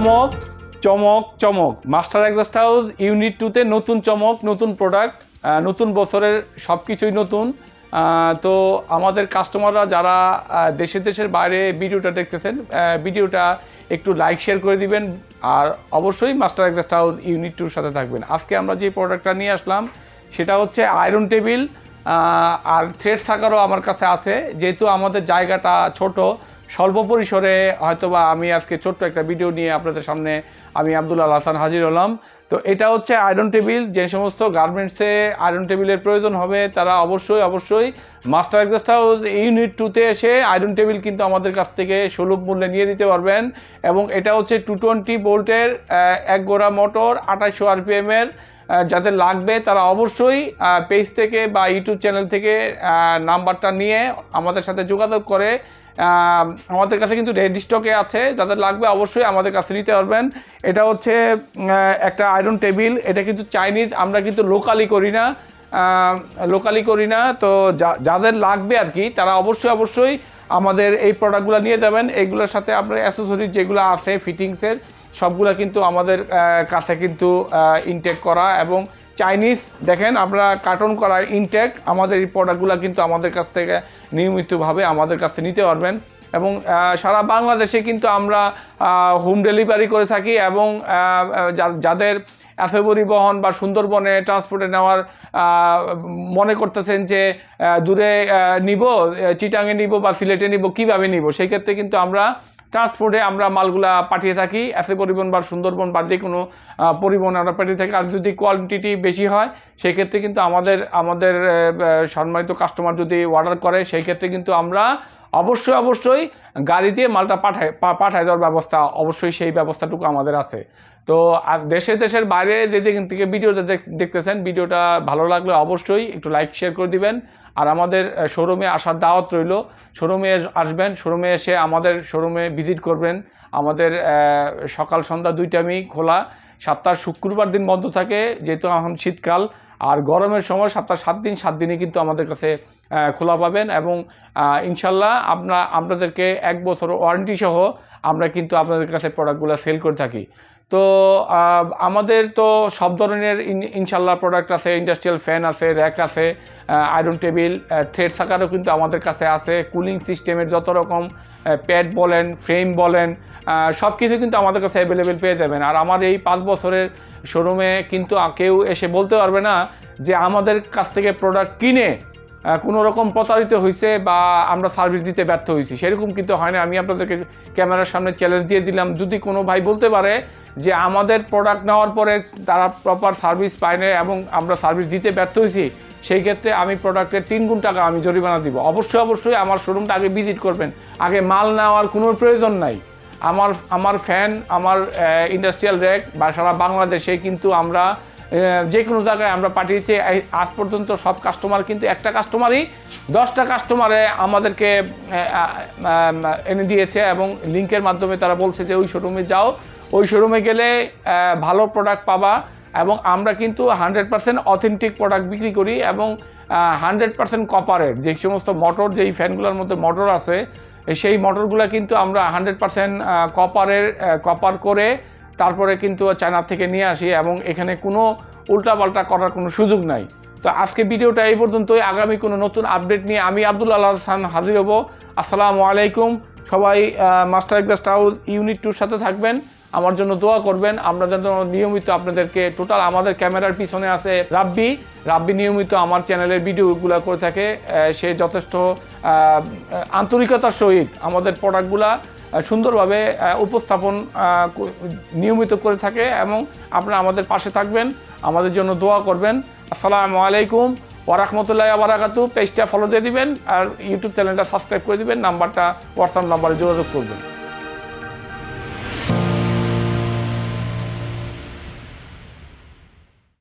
চমক চমক চমক মাস্টার এক্সহস্ট হাউস ইউনিট 2 তে নতুন চমক, নতুন প্রোডাক্ট, নতুন বছরের সব কিছুই নতুন। তো আমাদের কাস্টমাররা যারা দেশের বাইরে ভিডিওটা দেখতেছেন, ভিডিওটা একটু লাইক শেয়ার করে দিবেন, আর অবশ্যই মাস্টার এক্সহস্ট হাউস ইউনিট 2 সাথে থাকবেন। আজকে আমরা যে প্রোডাক্টটা নিয়ে আসলাম সেটা হচ্ছে আয়রন টেবিল, আর থ্রেড সাকারও আমার কাছে আছে। যেহেতু আমাদের জায়গাটা ছোট, স্বল্প পরিসরে হয়তোবা আমি আজকে ছোট্ট একটা ভিডিও নিয়ে আপনাদের সামনে আমি আব্দুল আল হাসান হাজির হলাম। তো এটা হচ্ছে আয়রন টেবিল। যে সমস্ত গার্মেন্টসে আয়রন টেবিলের প্রয়োজন হবে তারা অবশ্যই মাস্টার এক্সহস্ট হাউস ইউনিট 2-তে এসে আয়রন টেবিল কিন্তু আমাদের কাছ থেকে সুলভ মূল্যে নিয়ে দিতে পারবেন। এবং এটা হচ্ছে 220 ভোল্টের 1 গোড়া মোটর, 2800 RPM-এর। যাদের লাগবে তারা অবশ্যই পেজ থেকে বা ইউটিউব চ্যানেল থেকে নাম্বারটা নিয়ে আমাদের সাথে যোগাযোগ করে, আমাদের কাছে কিন্তু রেডি স্টকে আছে, যাদের লাগবে অবশ্যই আমাদের কাছে নিতে পারবেন। এটা হচ্ছে একটা আয়রন টেবিল। এটা কিন্তু চাইনিজ, আমরা কিন্তু লোকালি করি না। তো যাদের লাগবে আর কি তারা অবশ্যই আমাদের এই প্রোডাক্টগুলো নিয়ে যাবেন। এইগুলোর সাথে আপনার অ্যাসেসরিজ যেগুলো আছে ফিটিংসের সবগুলো কিন্তু আমাদের কাছে কিন্তু ইনটেক করা, এবং চাইনিজ দেখেন আমরা কার্টন করা ইনটেক। আমাদের এই প্রোডাক্টগুলো কিন্তু আমাদের কাছ থেকে নিয়মিতভাবে আমাদের কাছে নিতে পারবেন। এবং সারা বাংলাদেশে কিন্তু আমরা হোম ডেলিভারি করে থাকি। এবং যাদের এসে পরিবহন বা সুন্দরবনে ট্রান্সপোর্টে নেওয়ার মনে করতেছেন যে দূরে নিব, চিটাঙে নিব বা সিলেটে নিব, কীভাবে নিব, সেই ক্ষেত্রে কিন্তু আমরা ট্রান্সপোর্টে আমরা মালগুলা পাঠিয়ে থাকি। এসে পরিবহন বা সুন্দরবন বা যে কোনো পরিবহন আমরা পাঠিয়ে থাকি। আর যদি কোয়ান্টিটি বেশি হয় সেই ক্ষেত্রে কিন্তু আমাদের সম্মানিত কাস্টমার যদি অর্ডার করে সেই ক্ষেত্রে কিন্তু আমরা অবশ্যই গাড়ি দিয়ে মালটা পাঠায় দেওয়ার ব্যবস্থা, অবশ্যই সেই ব্যবস্থাটুকু আমাদের আছে। তো দেশের বাইরে যেদিন থেকে ভিডিওটা দেখতেছেন, ভিডিওটা ভালো লাগলে অবশ্যই একটু লাইক শেয়ার করে দিবেন। আর আমাদের শোরুমে আসার দাওয়াত রইল। শোরুমে আসবেন, শোরুমে এসে আমাদের শোরুমে ভিজিট করবেন। আমাদের সকাল সন্ধ্যা 2 টাইমই খোলা। সপ্তাহ শুক্রবার দিন বন্ধ থাকে, যেহেতু এখন শীতকাল। আর গরমের সময় সপ্তাহ 7 দিনই কিন্তু আমাদের কাছে খোলা পাবেন। এবং ইনশাল্লাহ আপনাদেরকে 1 বছর ওয়ারেন্টি সহ আমরা কিন্তু আপনাদের কাছে প্রোডাক্টগুলো সেল করে থাকি। তো আমাদের তো সব ধরনের ইনশাল্লাহ প্রোডাক্ট আছে। ইন্ডাস্ট্রিয়াল ফ্যান আছে, র্যাক আছে, আয়রন টেবিল, থ্রেড সাকারও কিন্তু আমাদের কাছে আছে। কুলিং সিস্টেমের যত রকম প্যাড বলেন, ফ্রেম বলেন, সব কিছু কিন্তু আমাদের কাছে অ্যাভেলেবেল পেয়ে যাবেন। আর আমার এই 5 বছরের শোরুমে কিন্তু কেউ এসে বলতে পারবে না যে আমাদের কাছ থেকে প্রোডাক্ট কিনে কোনো রকম প্রতারিত হয়েছে বা আমরা সার্ভিস দিতে ব্যর্থ হয়েছি, সেরকম কিন্তু হয় না। আমি আপনাদেরকে ক্যামেরার সামনে চ্যালেঞ্জ দিয়ে দিলাম, যদি কোনো ভাই বলতে পারে যে আমাদের প্রোডাক্ট নেওয়ার পরে তারা প্রপার সার্ভিস পায় না এবং আমরা সার্ভিস দিতে ব্যর্থ হয়েছি, সেই ক্ষেত্রে আমি প্রোডাক্টের 3 গুণ টাকা আমি জরিমানা দিব। অবশ্যই আমার শোরুমটা আগে ভিজিট করবেন। আগে মাল নেওয়ার কোনো প্রয়োজন নাই। আমার ফ্যান, আমার ইন্ডাস্ট্রিয়াল র্যাক বা সারা বাংলাদেশে কিন্তু আমরা যে কোনো জায়গায় আমরা পাঠিয়েছি। আজ পর্যন্ত সব কাস্টমার কিন্তু একটা কাস্টমারই 10টা কাস্টমারে আমাদেরকে এনে দিয়েছে, এবং লিঙ্কের মাধ্যমে তারা বলছে যে ওই শোরুমে যাও, ওই শোরুমে গেলে ভালো প্রোডাক্ট পাবা। এবং আমরা কিন্তু 100% অথেন্টিক প্রোডাক্ট বিক্রি করি, এবং 100% কপারের যে সমস্ত মোটর, যেই ফ্যানগুলোর মধ্যে মোটর আছে সেই মোটরগুলো কিন্তু আমরা 100% কপার করে তারপরে কিন্তু চায়না থেকে নিয়ে আসি, এবং এখানে কোনো উল্টাপাল্টা করার কোনো সুযোগ নাই। তো আজকে ভিডিওটা এই পর্যন্তই। আগামী কোনো নতুন আপডেট নিয়ে আমি আব্দুল আল হাসান হাজির হব। আসসালামু আলাইকুম। সবাই মাস্টার এক্সহস্ট হাউস ইউনিট 2-র সাথে থাকবেন, আমার জন্য দোয়া করবেন। আমরা যেন নিয়মিত আপনাদেরকে টোটাল, আমাদের ক্যামেরার পিছনে আছে রাব্বি নিয়মিত আমার চ্যানেলের ভিডিওগুলো করে থাকে। সে যথেষ্ট আন্তরিকতার সহিত আমাদের প্রোডাক্টগুলা সুন্দরভাবে উপস্থাপন নিয়মিত করে থাকে, এবং আপনারা আমাদের পাশে থাকবেন, আমাদের জন্য দোয়া করবেন। আসসালামু আলাইকুম ওয়া রাহমাতুল্লাহি ওয়া বারাকাতুহু। পেজটা ফলো দিয়ে দিবেন, আর ইউটিউব চ্যানেলটা সাবস্ক্রাইব করে দিবেন, নাম্বারটা হোয়াটসঅ্যাপ নাম্বারে যোগাযোগ করবেন।